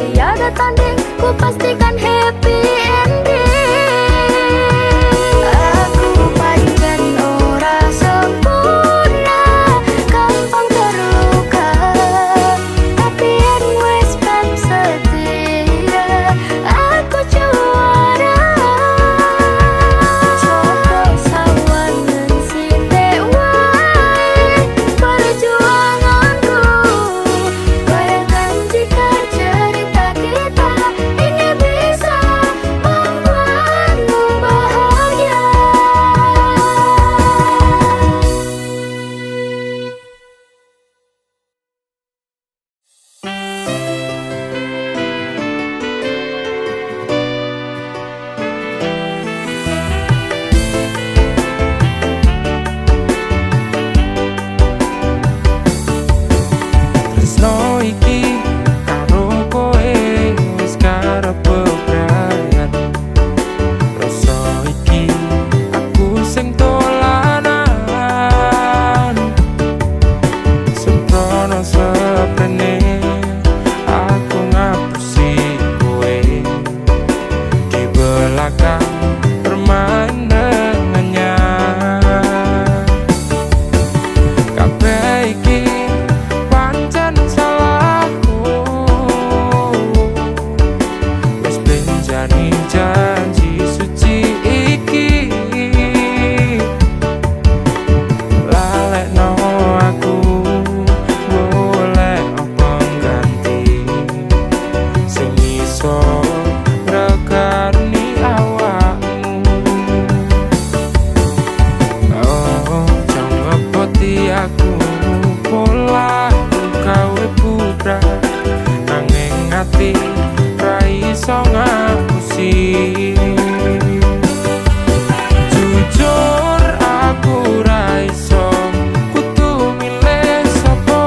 tiada tanding, ku pastikan happy ending. Aku pancen ora sempurna, gampang terluka, tapi yen wis kan setia, aku juara. Coba sawangan sithik wae perjuanganku, bayangkan jika cerita kita ini bisa membuatmu bahagia. Tresno iki karo kowe wis karep bebrayan. Rasa iki aku sing dolanan, sempurna seprene aku ngapusi kowe di belakang bermain dengannya. Kabeh iki pancen salahku, wis benjani janji suci iki, lalekno aku boleh apa ganti sing iso regani awakmu. Oh, jangan ngepoti aku pola gawe putra, nanging ati ra iso ngapusi. Jujur aku ra iso kudu milih sapa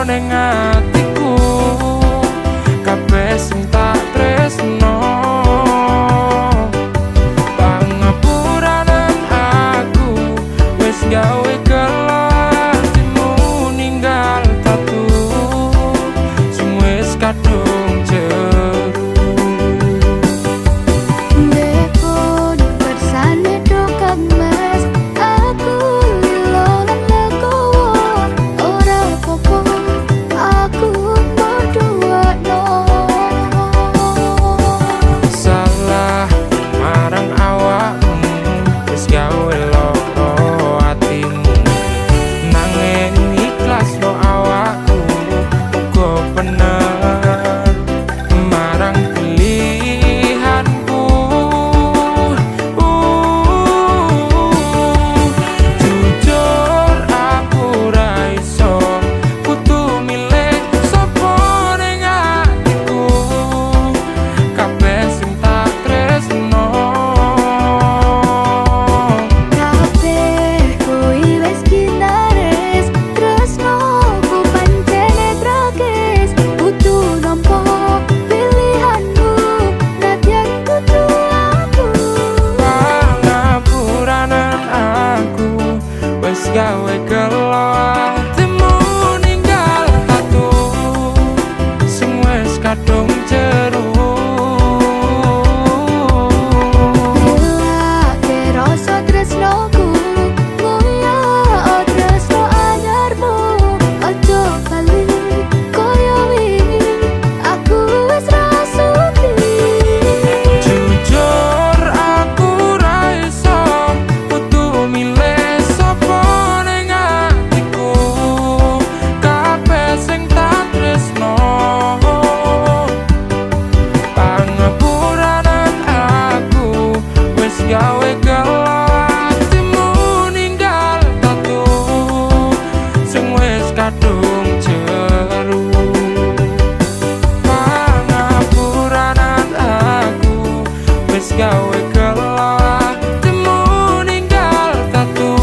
ning atiku, kabeh sing tak tresno pangapuranan aku wis gawe gelo atimu ninggal tatu sing wis kadung jeru. Dekon bersane do kemas, aku lilo lan legowo, ora apa-apa aku berdua no. Salah marang awakmu wis gawe loro atimu, nanging ikhlasno awakku uga bener marang pilihanku. Jujur aku ra iso kudu milih sapa ning atiku, kabeh sing tak tresno. Kabeh kuwi wis ginares, tresnoku pancene tragis, kudu nampa pilihanmu, nadyan kudu aku. Pangapuranan aku wis gawe gelo atimu ninggal tatu sing wis kadung jeru. Nilake rasa tresnoku, muya tresno anyarmu, ojo bali koyo wingi, aku wis rasuki. Jujur aku ra iso kudu milih sapa ning atiku, kabeh sing tak tresno pangapuranan aku wis gawe gelo atimu ninggal tatu sing wis kadung jeru. Pangapuranan aku wis gawe gelo atimu ninggal tatu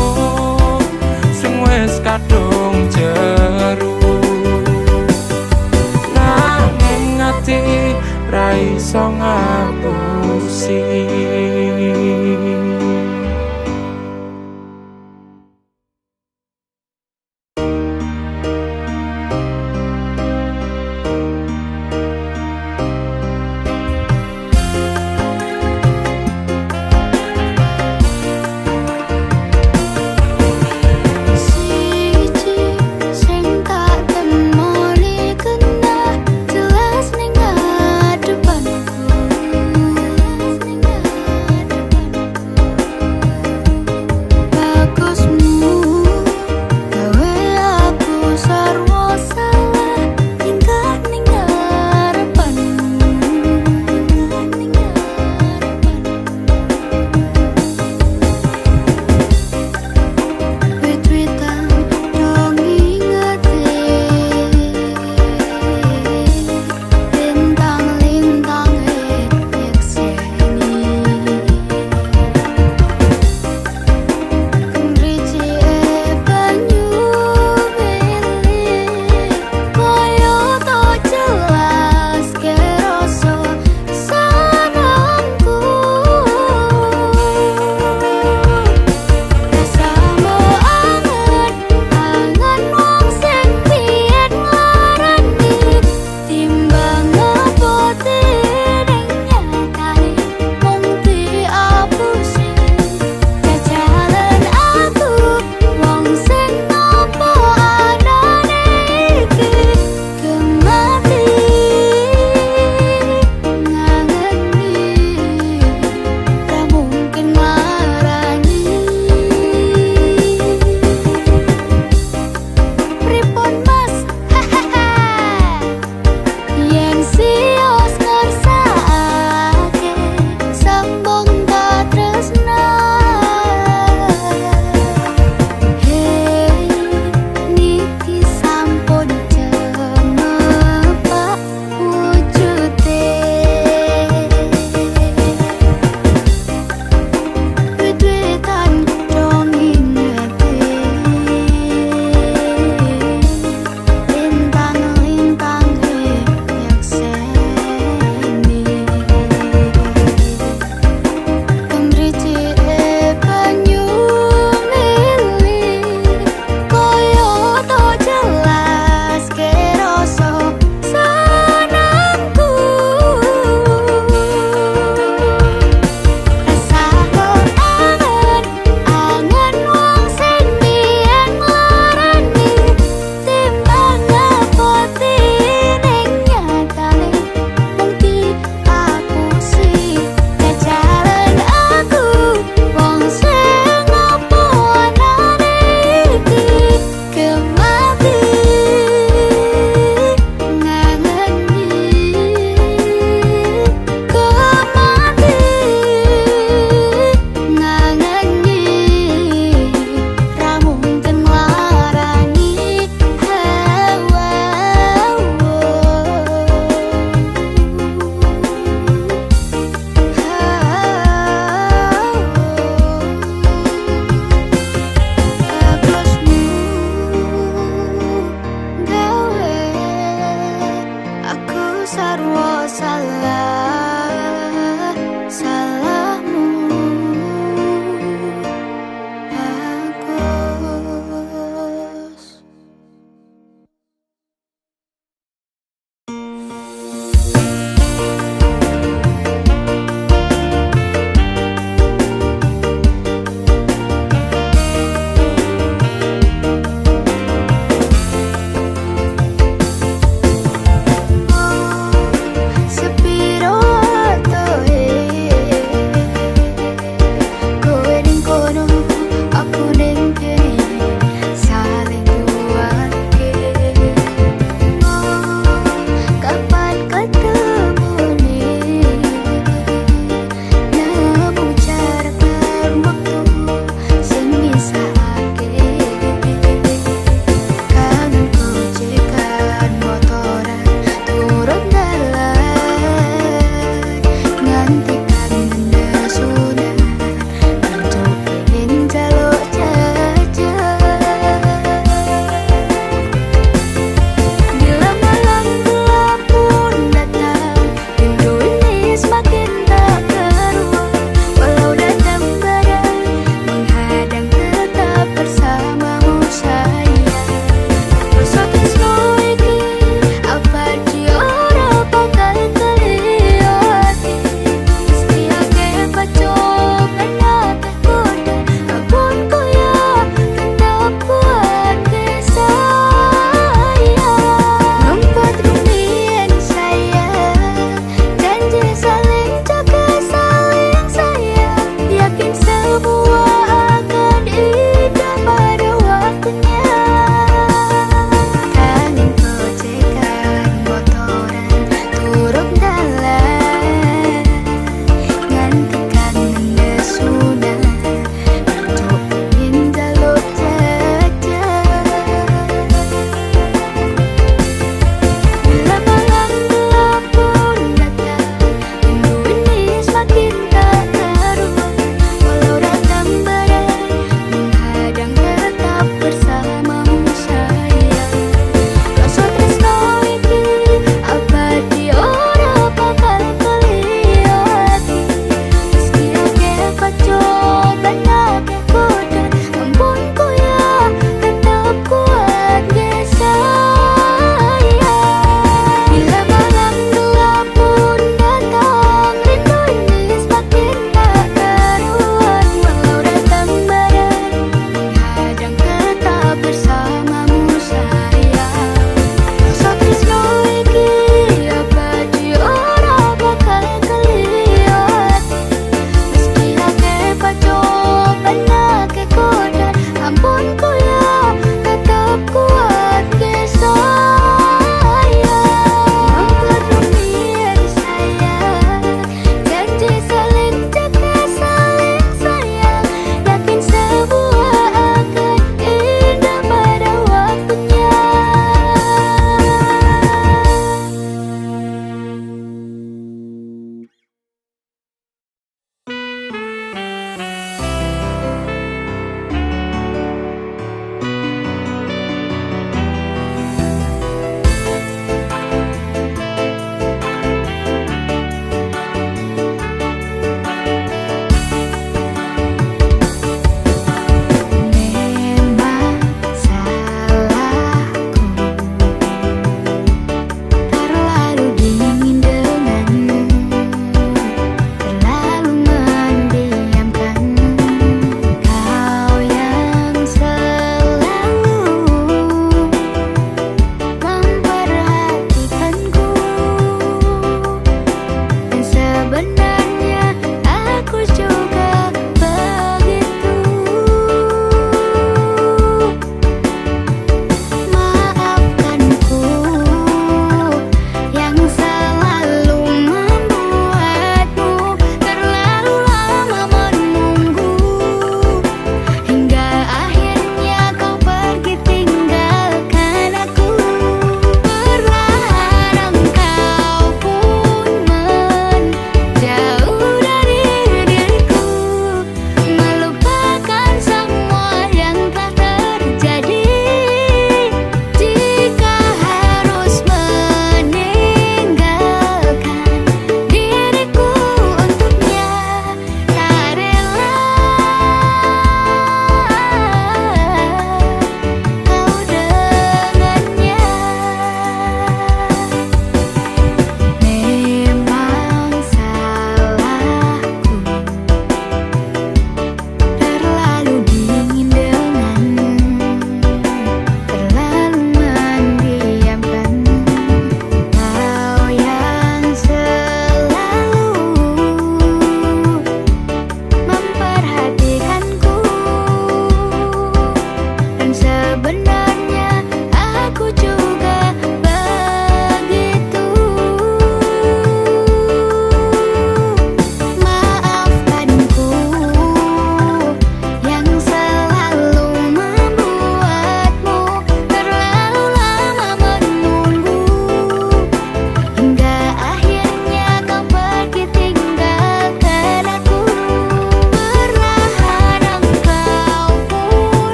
sing wis kadung jeru, nanging ati ra iso ngapusi.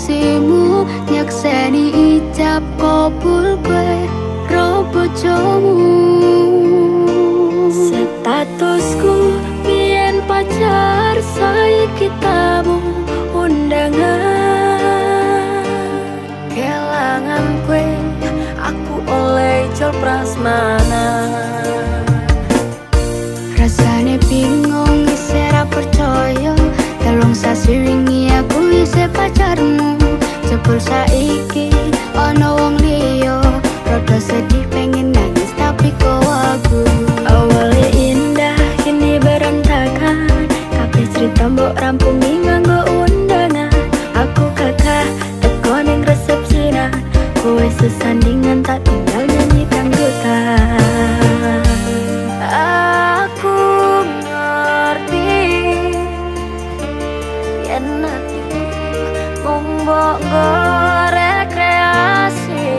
saksimu nyakseni ijab kabul kowe ro bojomu. Statusku biyen pacar saiki tamu undangan. Kelangan kowe aku oleh ijol prasmanan. Rasane bingung isih ra percaya, telung sasi wingi aku isih pacarmu. Jebul saiki ana wong liya, rada sedih pengen nangis tapi kok aku. Awalnya indah kini berantakan, kabeh cerita mbok rampungi nganggo undangan. Aku kakak teko ning resepsinan, kowe sesandingan tak tinggal nyanyi dangdutan. Aku ngerti yen hatiku mung mbok rekreasi.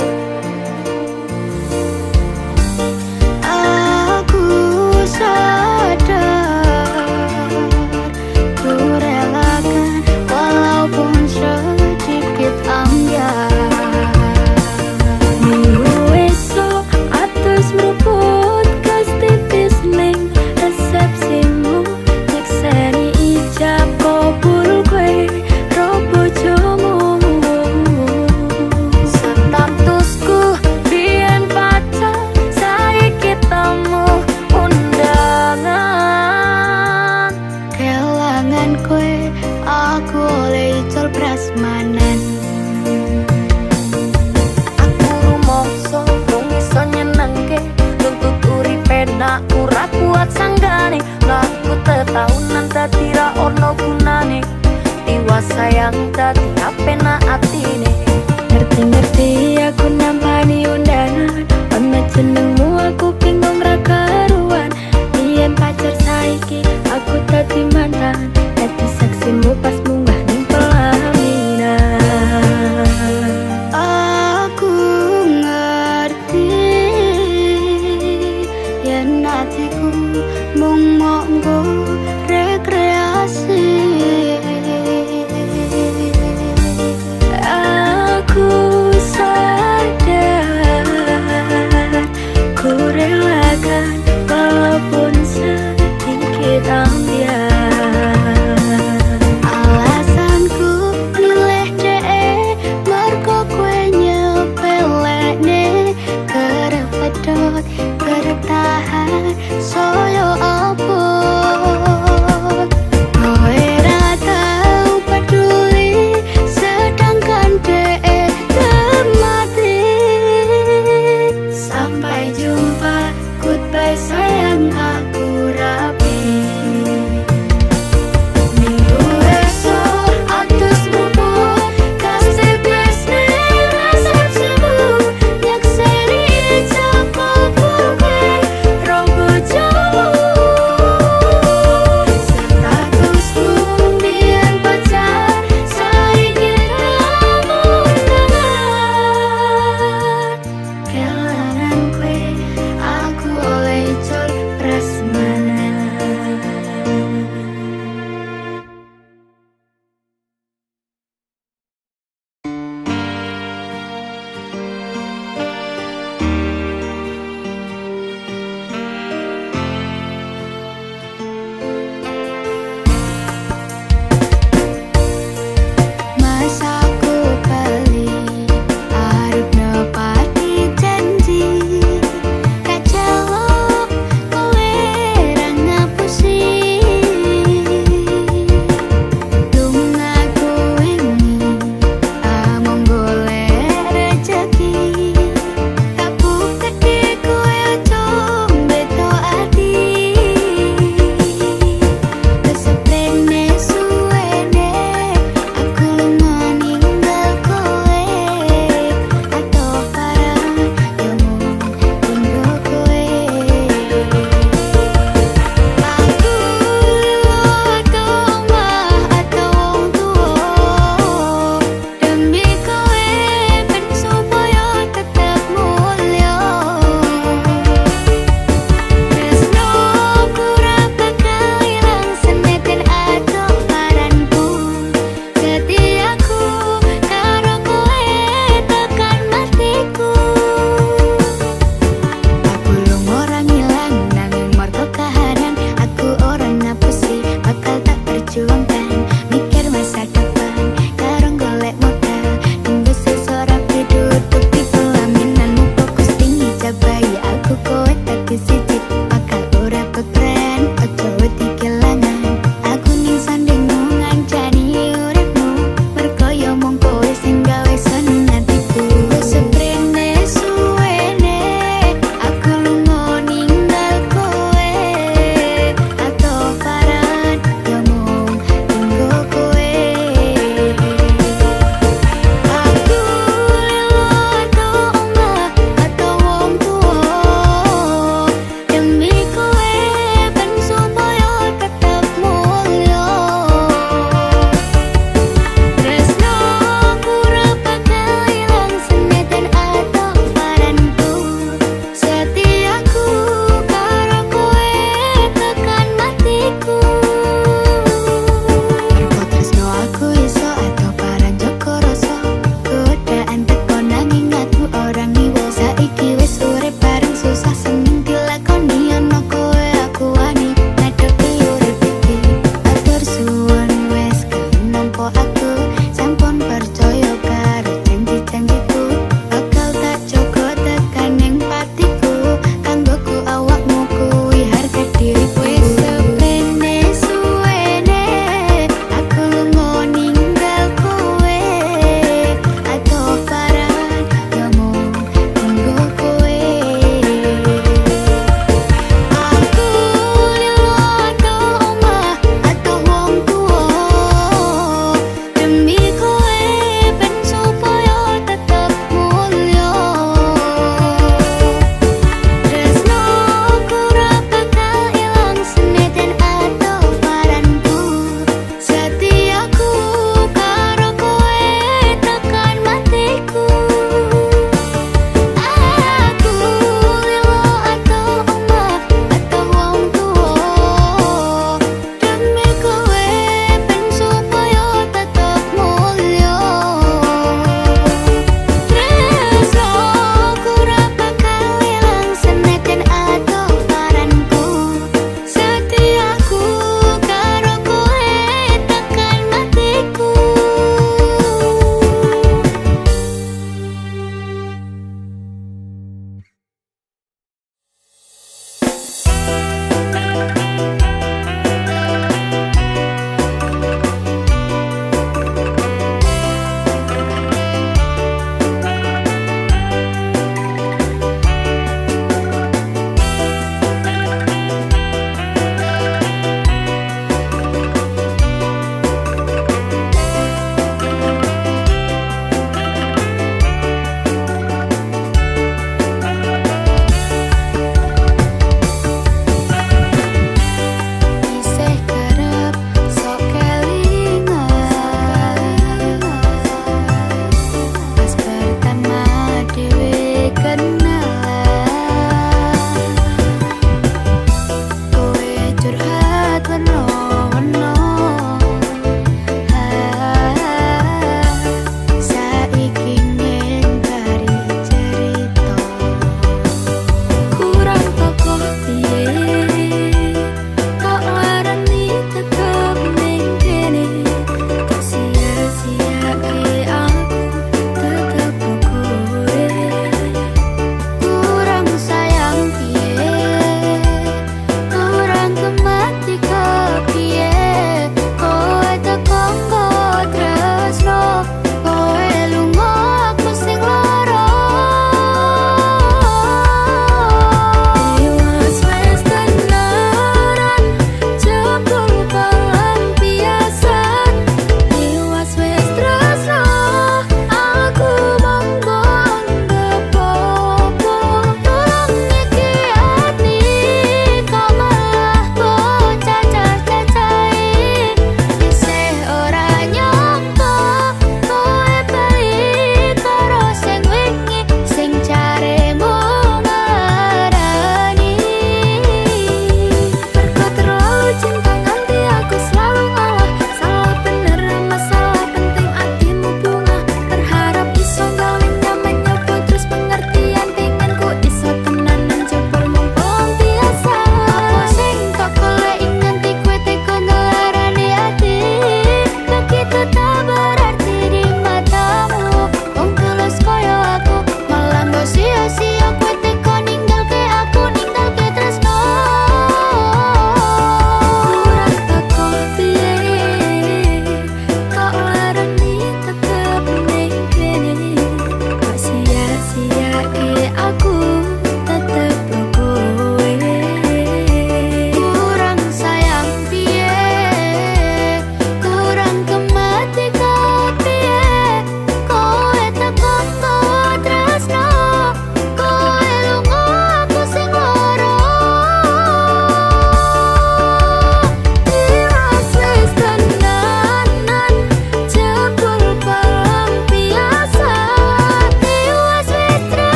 Aku sadar ku relakan walaupun sedikit ambiar. Minggu esok atus meruput kas tipis ning resepsimu, nyekseni ijab kabul kowe ro bojomu. Statusku biyen pacar saiki tamu undangan. Kelangan kowe aku oleh ijol prasmanan. Aku rumangsa rung iso nyenengke, nuntut uripe nak ora kuat sanggane. Ngaku tetahunan dadi ra ono gunane, tiwas sayang dadi apenak atine. Ngerti-ngerti aku nampani undangan, ana jenengmu aku bingung ra karuan. Biyen pacar saiki aku dadi mantan, dadi saksimu pas munggah ning pelaminan. Aku ngerti yen hatiku mung monggo rekreasi. Aku sadar ku relakan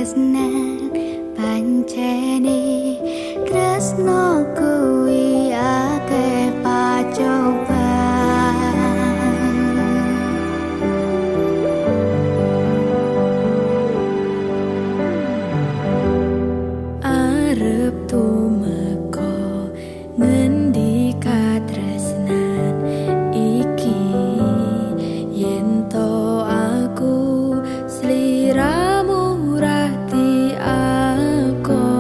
katresnan pancene tresno kuwi akeh pacobaan. Arep tumeka ngendi katresnan iki yen to aku sliramu rati akoni.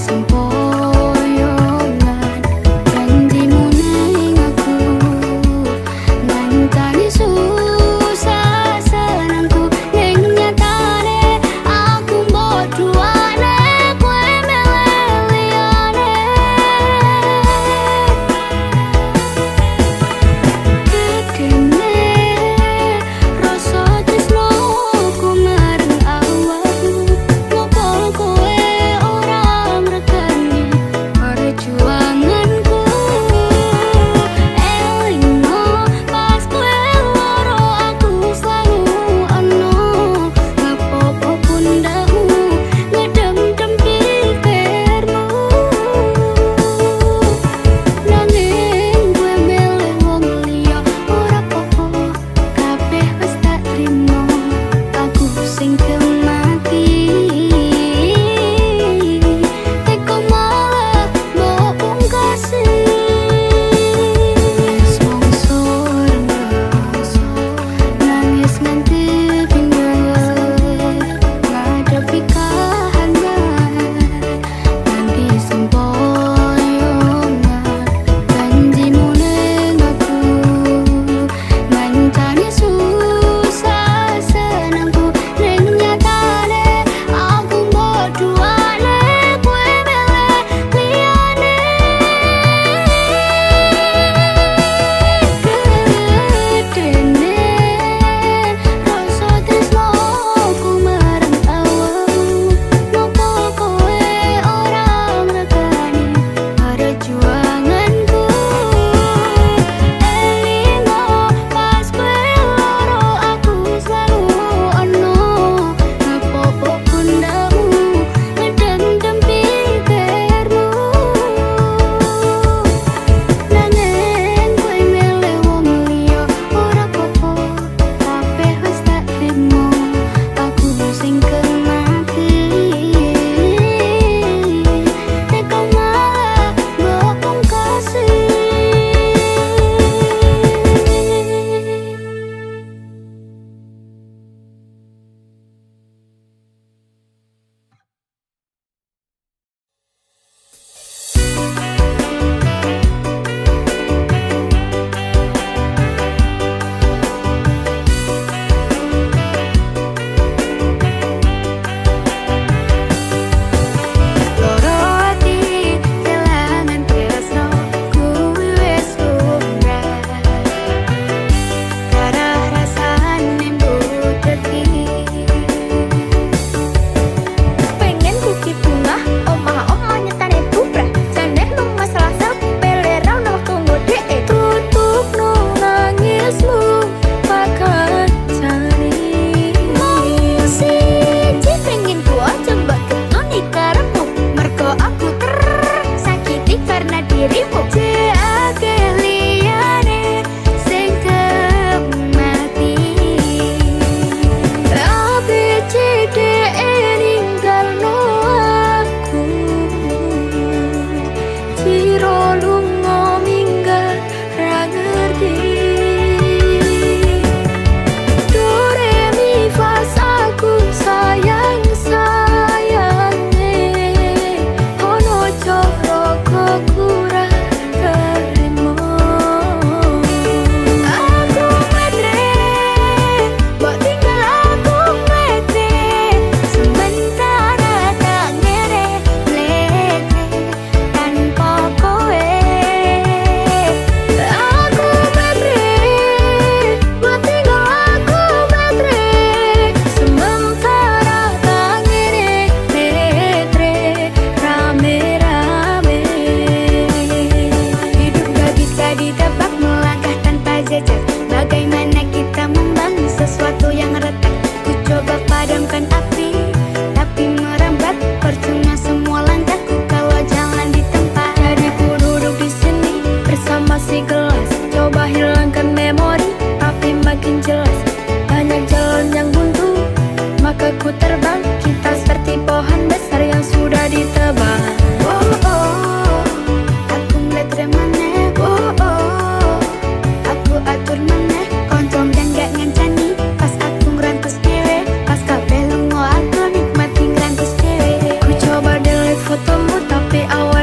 sempoyongan janjimu ning aku ngancani susah senengku ning nyatane aku bodohane kowe meleliane gedene rasa tresnoku marang awakmu ngopo kowe ora ngrekeni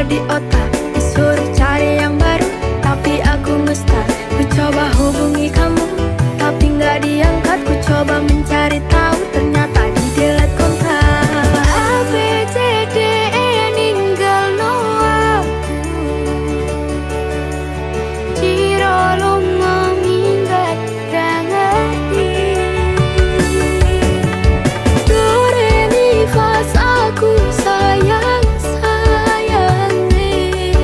di otak, disuruh cari yang baru, tapi aku ngestak. Ku coba hubungi kamu, tapi nggak diangkat. Ku coba mencari tahu, ternyata di delete kontak. A, B, C, D, E, ninggal no aku. Ciro lunga minggat gak ngerti. Do, re, mi, fa, aku sayang, sayang nih.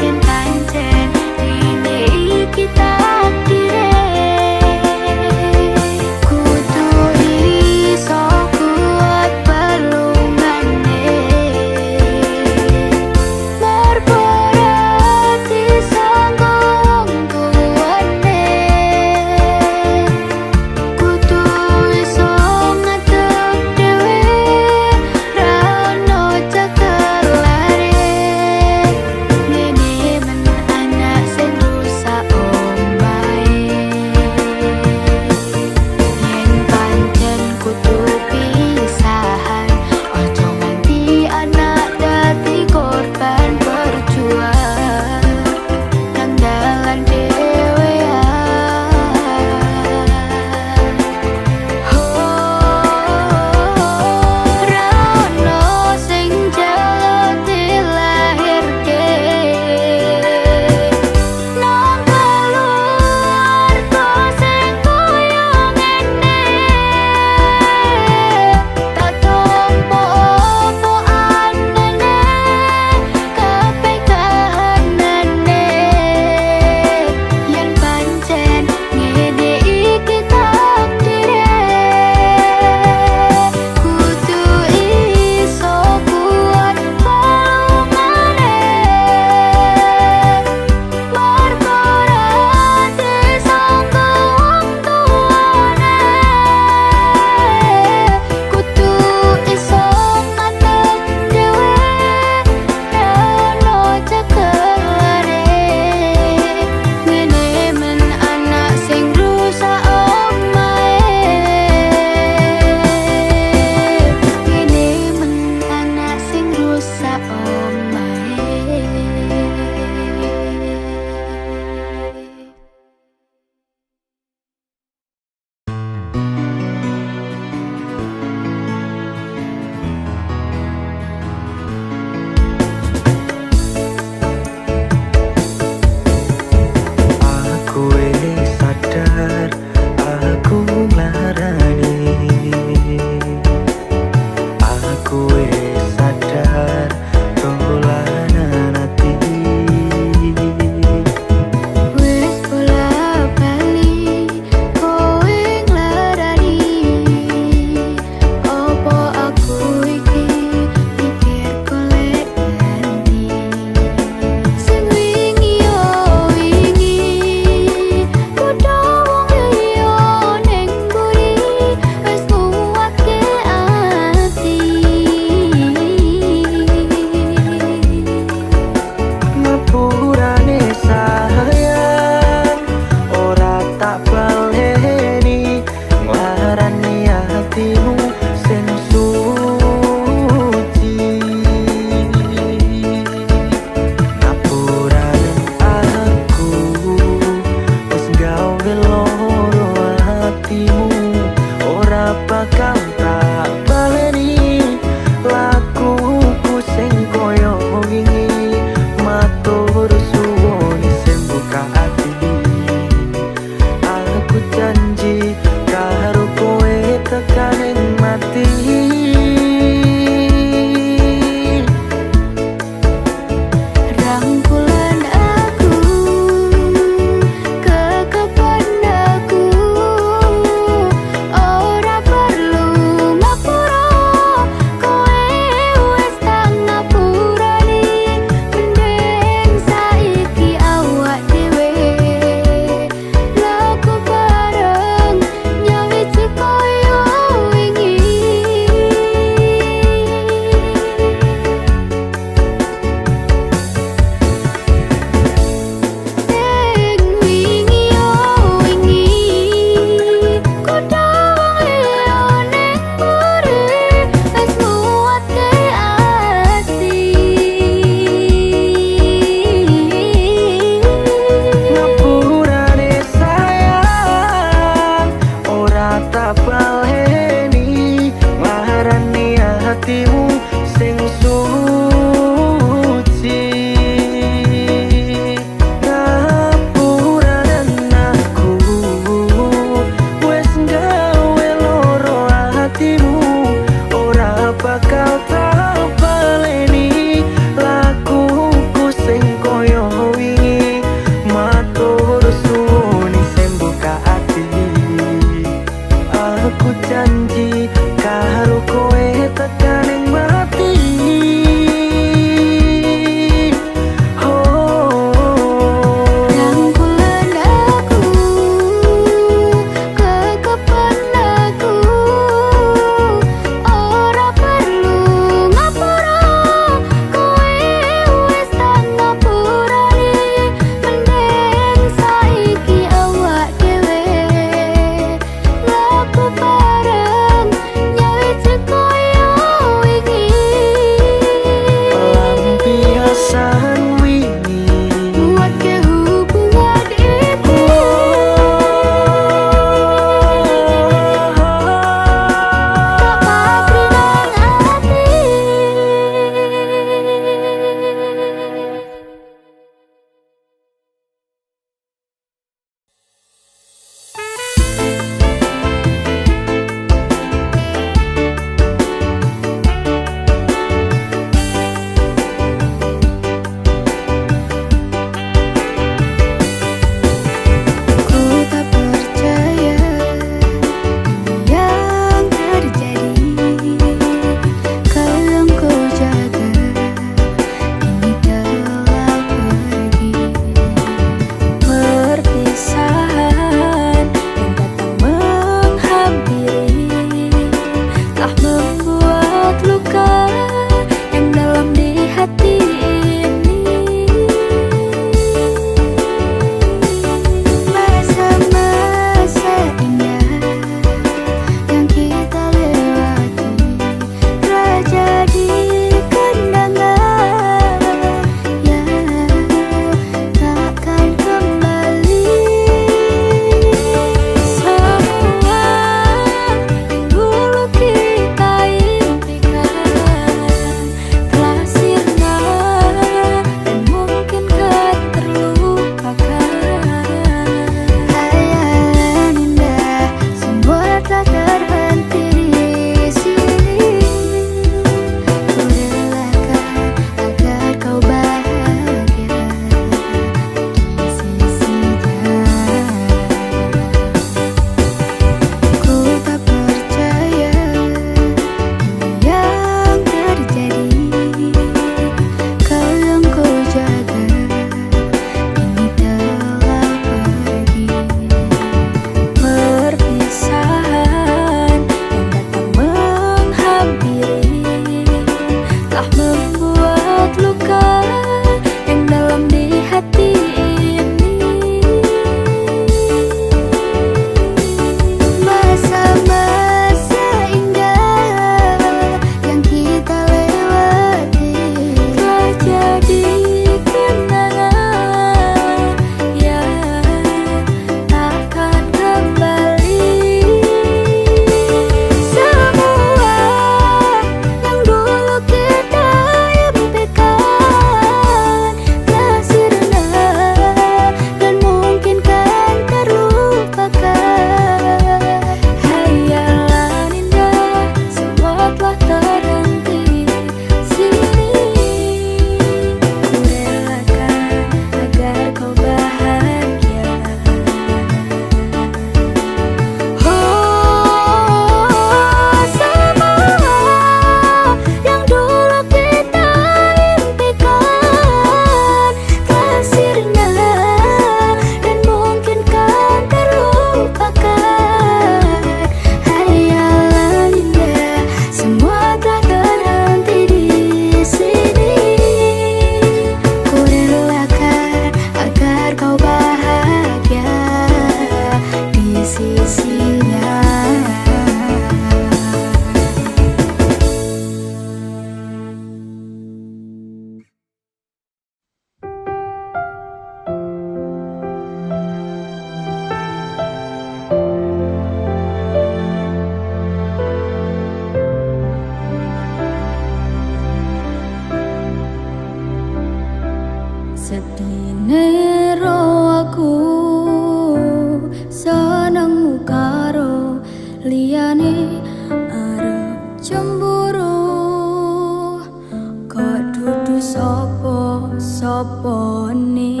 lakoni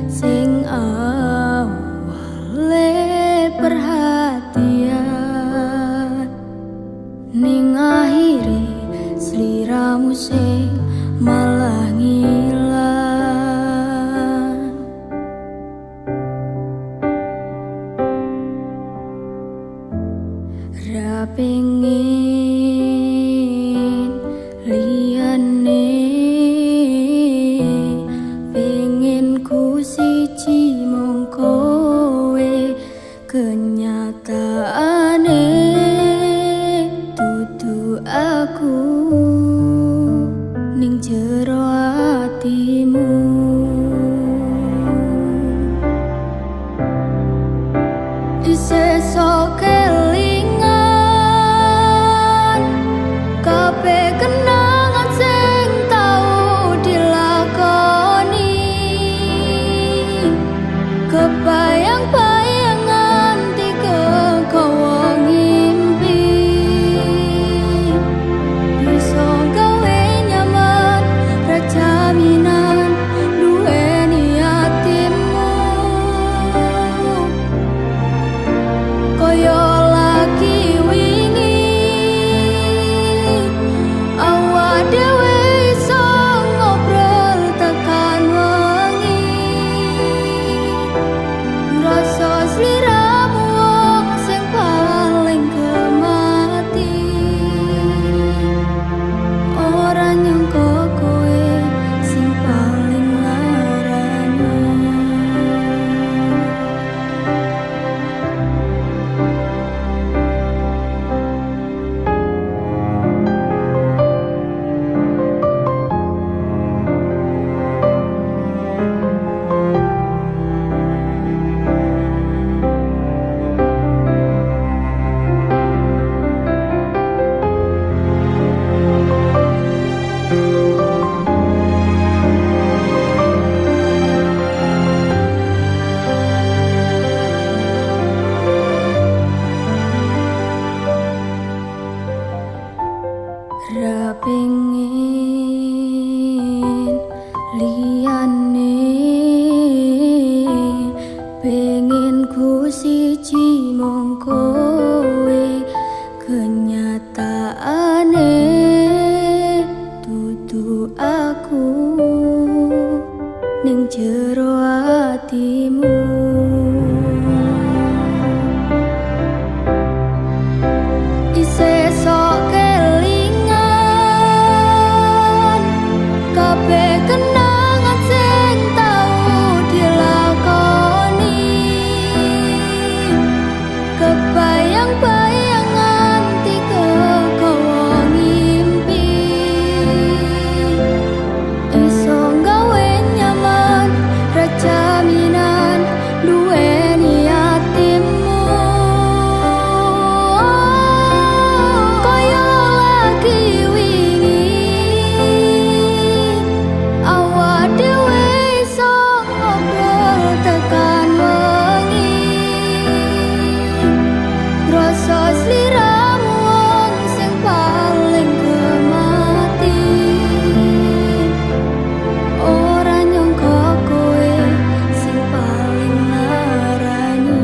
sing awale perhatian ning akhiri sliramu sing malah ngilang. Ra pengin liyane, pengin ku siji mung kowe, kenyataane dudu aku ning jero atimu. Isih sok kelingan kabeh kenangan sing tau dilakoni, kebayang-bayangan tiga gawa ngimpi, bisa gawe nyaman ra jaminan duweni atimu. Koyo lagi wingi awak dhewe iso ngobrol tekan wengi, ngrasa sliramu wong sing paling kemati, ora nyangka kowe sing paling larani. Ra pengin liyane, pengin ku siji mung kowe, kenyataane dudu aku ning jero atimu. Isih sok kelingan kabeh kenangan sing tau dilakoni, kebayang-bayangan tiga gawa ngimpi, iso gawe nyaman ra jaminan duweni atimu. Koyo lagi wingi awak dhewe iso ngobrol tekan wengi, ngrasa sliramu wong sing paling kemati, ora nyangka kowe sing paling larani.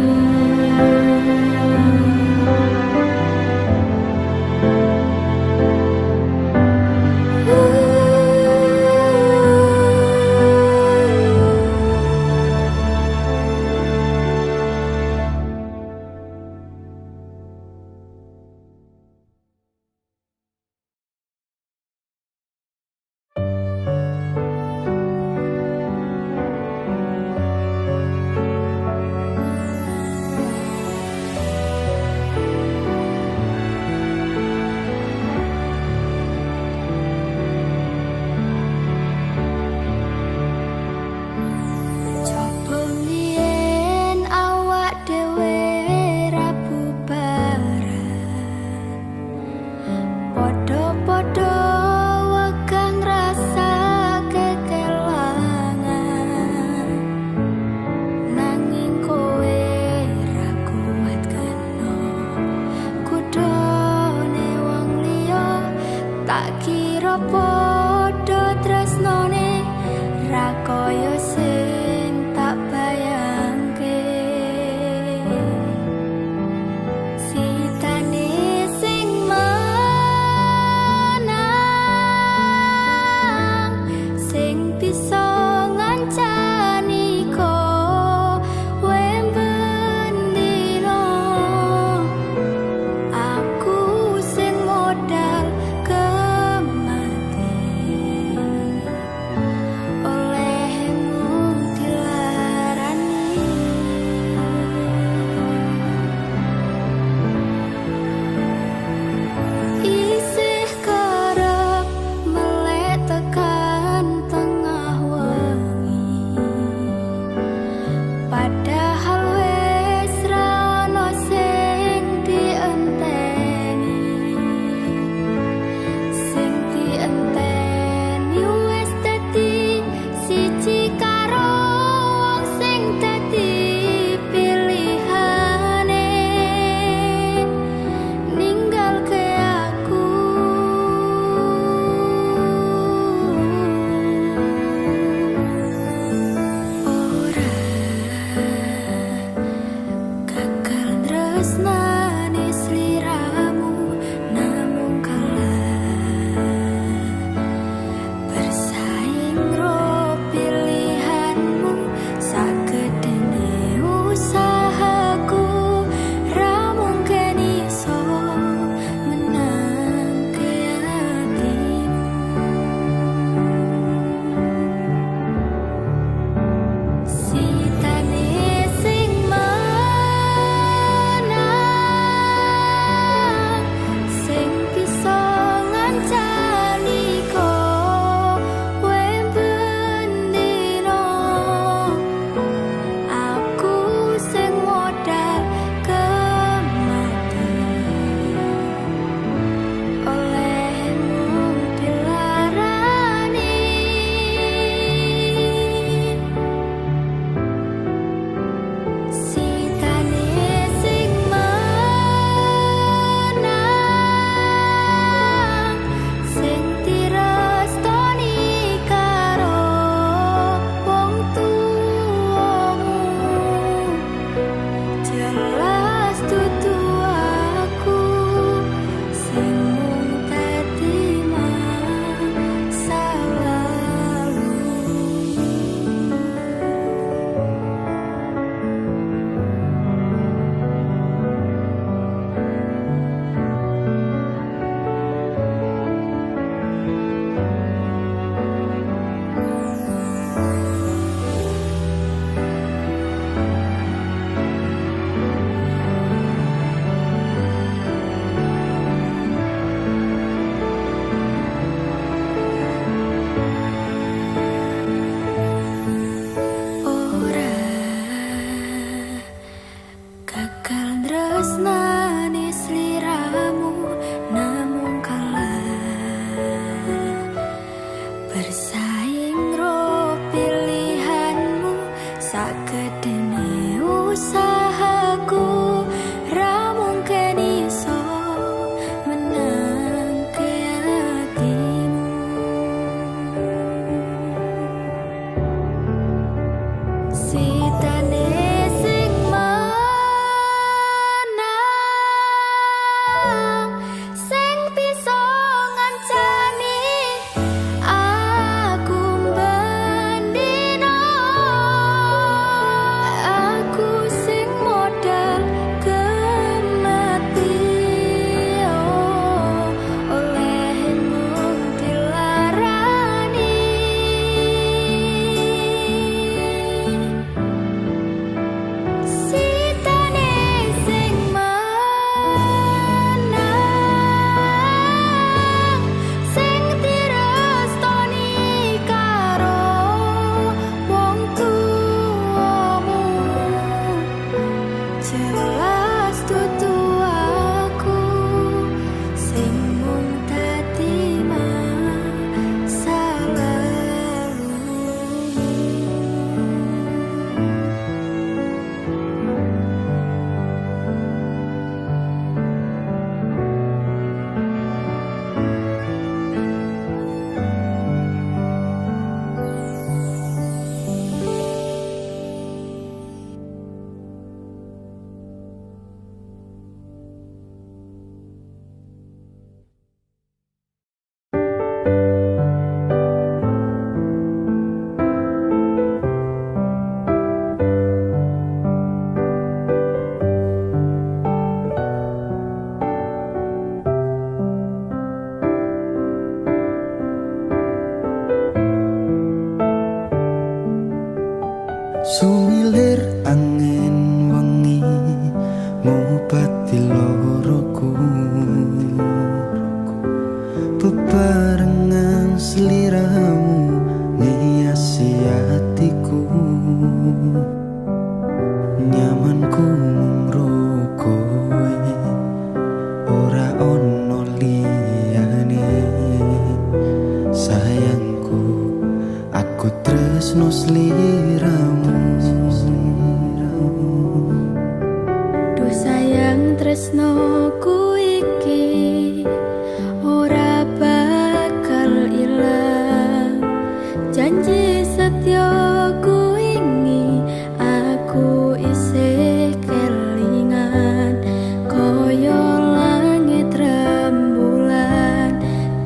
Sakedene usahaku ra mungkin iso menangke hatimu. Sitane sing menang, sing bisa ngancani aku bendino. Aku sing modal kematian, olehmu dilarani. Sitane sing menang, sing direstoni karo wong tuamu. Jelas dudu aku sing mung dadi masalahmu. Sumilir angin wengi ngobati loroku, bebarengan seliramu ngiasi hatiku. Nyamanku mung kowe, ora ono liyane. Sayangku, aku tresno sliramu. Duh sayang tresnoku iki ora bakal ilang. Janji setyaku ini aku isih kelingan. Koyo langit rembulan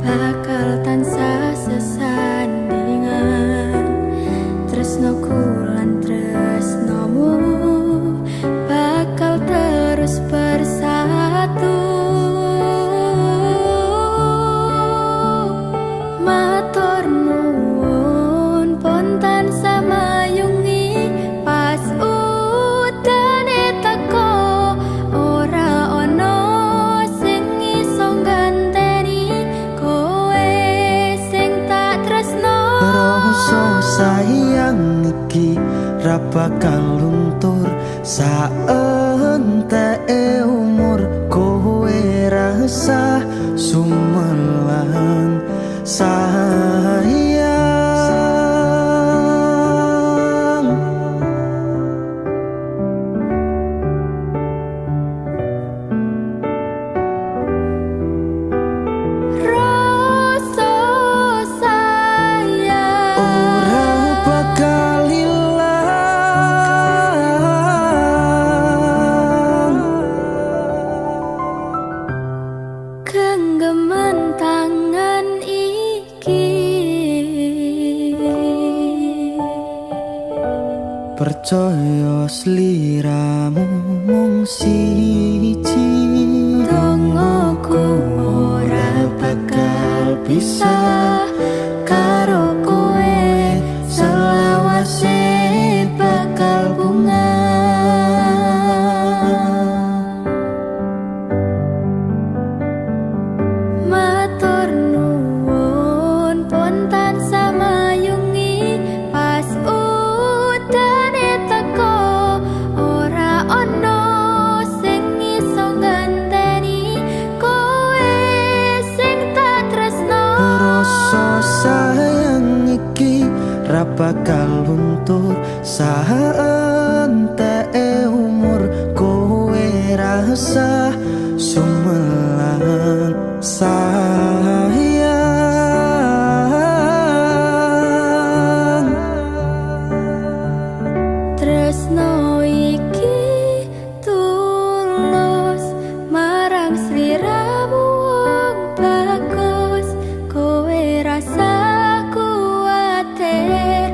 bakal tansah sesandingan. Tresnoku lan tresnomu bakal terus bersatu. Matur nuwun pontan samayungi pas udane teko. Ora ono sing iso ganteni kowe sing tak tresno. Rasa sayang iki ra bakal luntur saenteke umur. Kowe rasa sumelang sayang. Rasa sayang Ora bakal ilang. genggaman tangan iki. Percaya sliramu mung siji. Dongoku ora bakal bisa karo kowe, selawase bakal bunga. Matur nuwun pontan samayungi pas udane teko. Ora ono sing iso ganteni kowe sing tak tresno. Rasa entek umur kowe rasa sumelang sayang. Tresno iki tulus marang sliramu wong bagus, kowe rasa kuwatir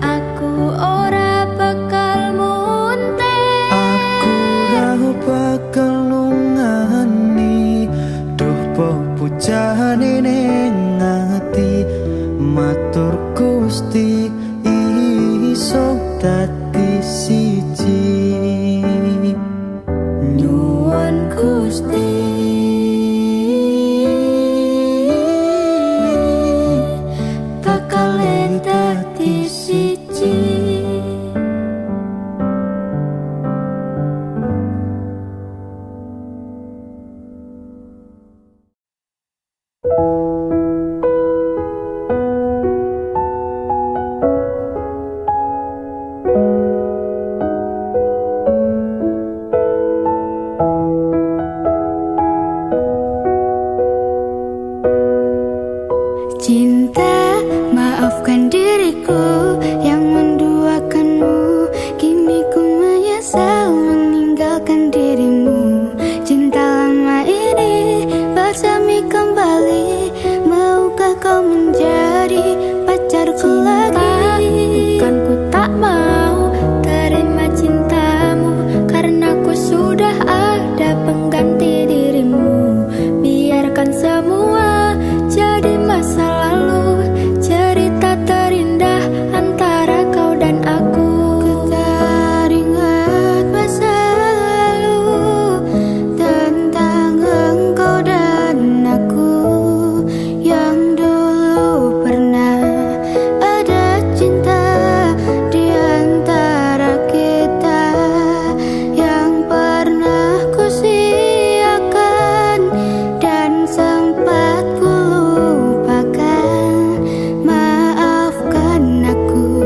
aku ora bakal muntir. Aku gak bakal lungani duh pepujane ning ati, matur Gusti iso dadi siji. Nyuwun Gusti bakal dadi siji. Cinta, maafkan diriku yang menduakanmu. Kini ku menyesal meninggalkan dirimu. Cinta lama ini bersemi kembali. Maukah kau menjadi pacarku lagi? Bukan ku tak mau terima cintamu, karena ku sudah ada pengganti dirimu. Biarkan semua jadi masa lalu, cerita terindah antara kau dan aku. Ku teringat masa lalu tentang engkau dan aku, yang dulu pernah ada cinta di antara kita, yang pernah ku siakan dan sempat ku lupakan. Maafkan aku,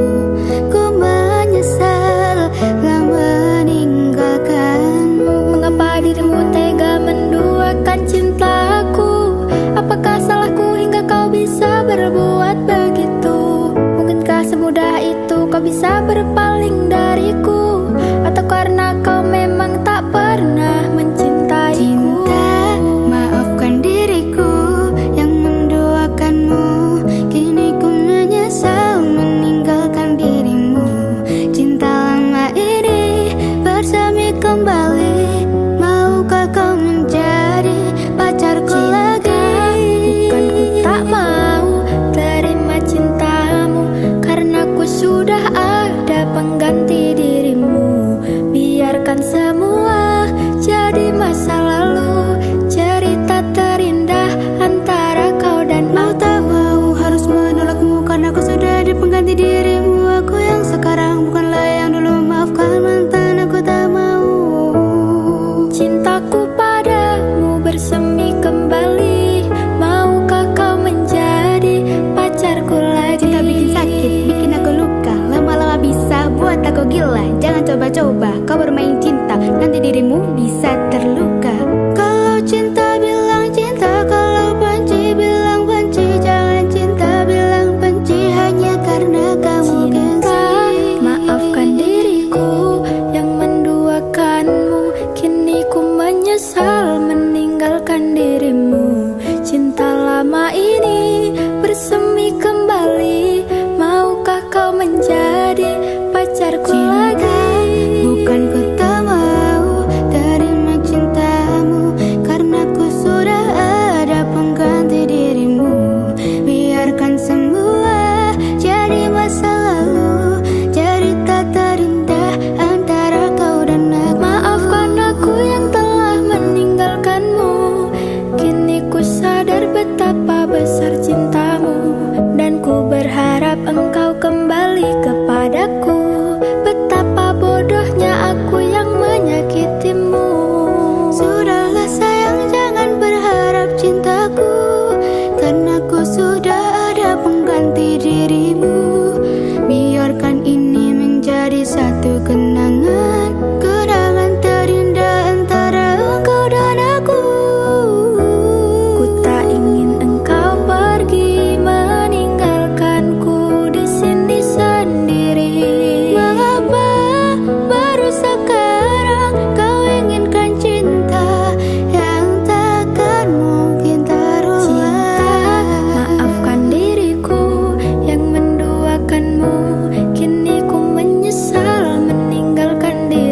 ku menyesal telah meninggalkanmu. Mengapa dirimu tega menduakan cintaku? Apakah salahku hingga kau bisa berbuat begitu? Mungkinkah semudah itu kau bisa berpaling dariku? Atau karena kau memang tak pernah mencintaiku? Cinta, maafkan diriku yang menduakanmu. Kini ku menyesal meninggalkan dirimu. Cinta lama ini bersemi kembali. Maukah kau menjadi pacarku lagi? Bukan ku tak mau terima cintamu, karena ku sudah ada pengganti dirimu. Biarkan semua jadi masa lalu, cerita terindah antara kau dan aku. Tak mau harus menolakmu, karena aku sudah ada pengganti dirimu. Aku yang sekarang bukanlah yang dulu. Maafkan mantan, aku tak mau. Cintaku padamu bersemi kembali. Maukah kau menjadi pacarku lagi? Cinta bikin sakit, bikin aku luka, lama-lama bisa buat aku gila. Jangan coba-coba kau bermain cinta, nanti dirimu bisa terluka. Kalau cinta bilang cinta, kalau benci bilang benci. Jangan cinta bilang benci hanya karena kamu Cinta, gengsi. maafkan diriku yang menduakanmu. Kini ku menyesal meninggalkan dirimu. Cinta lama ini bersemi kembali. Maukah kau menjadi pacarku lagi? Bukan ku tak mau terima cintamu, kenangan, kenangan terindah antara engkau dan aku. Ku tak ingin engkau pergi meninggalkanku di sini sendiri. Mengapa baru sekarang kau inginkan cinta yang takkan mungkin terulang? Maafkan diriku yang menduakanmu, kini ku menyesal meninggalkan dirimu.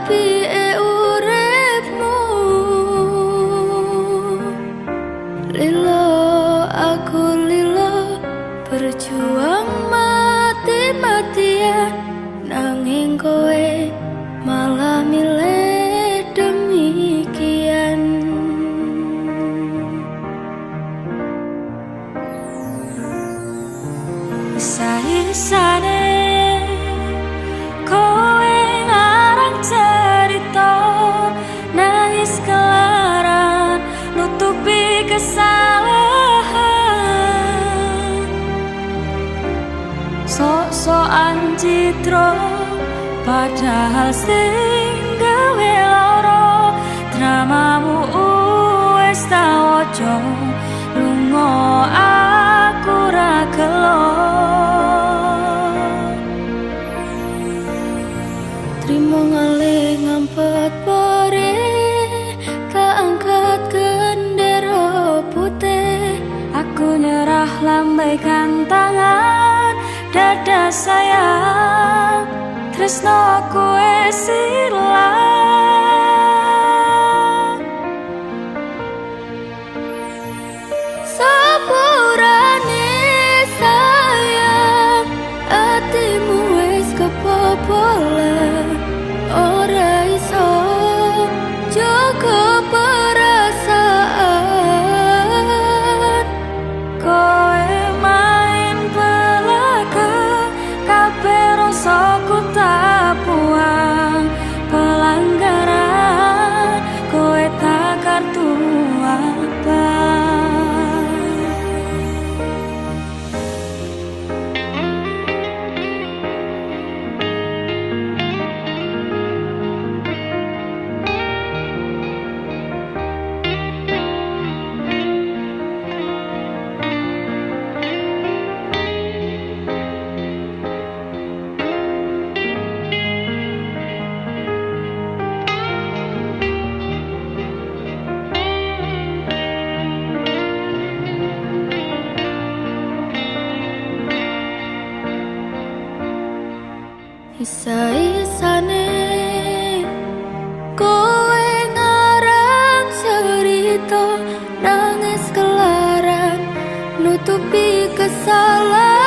piye uripmu lilo aku lilo berjuang mati-matian nanging kowe malah milih demikian. Isa-isane kowe ngarang cerita nangis kelaran nutupi kesalahan sok-sokan citra padahal sing gawe lara dramamu wis tak waca lunga aku ra gelo trimo ngalih ngampet pore tak angkat gendera putih aku nyerah lambaikan tangan dada sayang tresno kowe silang sepurane sayang atimu wis kebobolan ora iso jaga perasaan kowe main belaga kabeh rasaku tak buang pelanggaran kowe tak kartu abang. Isa-isane kowe ngarang cerita nangis kelaran nutupi kesalahan